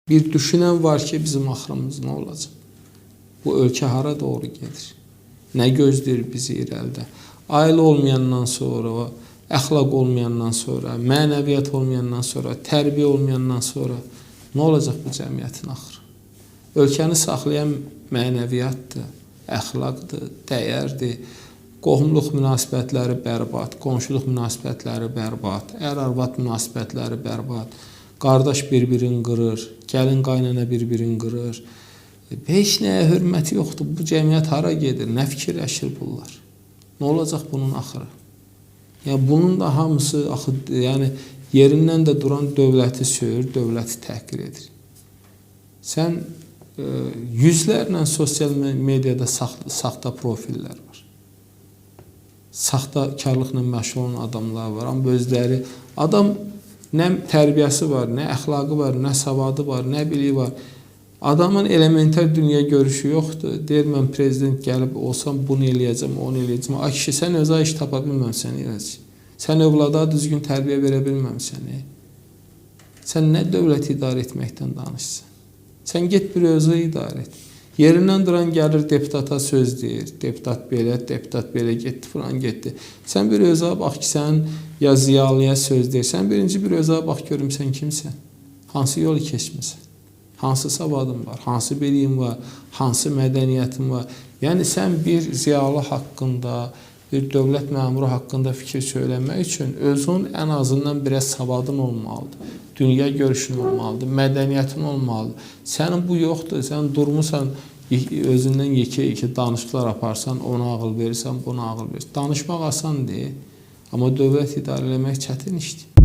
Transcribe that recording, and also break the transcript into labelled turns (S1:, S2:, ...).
S1: Bir düşünən var ki, bizim axırımız nə olacaq? Bu ölkə hara doğru gedir? Nə gözləyir bizi irəlidə? Ailə olmayandan sonra, əxlaq olmayandan sonra, mənəviyyat olmayandan sonra, tərbiyə olmayandan sonra nə olacaq bu cəmiyyətin axırı? Ölkəni saxlayan mənəviyyatdır, əxlaqdır, dəyərdir. Qohumluq münasibətləri bərbad, qonşuluq münasibətləri bərbad, ər-arvad münasibətləri bərbad. Qardaş bir-birini qırır, gəlin qaynana bir-birini qırır. Heç nəyə hörməti yoxdur. Bu cəmiyyət hara gedir? Nə fikirləşir bunlar? Nə olacaq bunun axırı? Yəni bunun da hamısı yəni yerindən də duran dövləti söyür, dövləti təhqir edir. Sən yüzlərlə sosial mediada saxta profillər var. Saxtakarlıqla məşğul olan adamlar var. Amma özləri adam nə tərbiyəsi var, nə əxlaqı var, nə savadı var, nə biliyi var. Adamın elementar dünya görüşü yoxdur. Deyir, mən prezident gəlib olsam bunu eləyəcəm, onu eləyəcəm. Ay kişi, sən özə iş tapa bilməmsən, sən övlada düzgün tərbiyə verə bilməmsən. Sən nə dövlət idarə etməkdən danışsan? Sən get bir özü idarə et. Yerindən duran gəlir deputata söz deyir. Deputat belə getdi, falan getdi. Sən bir özə bax ki, sən ya ziyalıya söz deyir. Sən birinci bir özə bax görüm sən kimsən? Hansı yolu keçməsən? Hansı savadın var? Hansı biliyin var? Hansı mədəniyyətin var? Yəni sən bir ziyalı haqqında, bir dövlət məmuru haqqında fikir söyləmək üçün özün ən azından biraz savadın olmalıdır. Dünya görüşün olmalıdır, mədəniyyətin olmalıdır. Sənin bu yoxdur, sən durmusan, özündən yekə-yekə danışıqlar aparsan, ona ağıl verirsən, buna ağıl verirsən. Danışmaq asan deyil, amma dövlət idarə eləmək çətin işdir.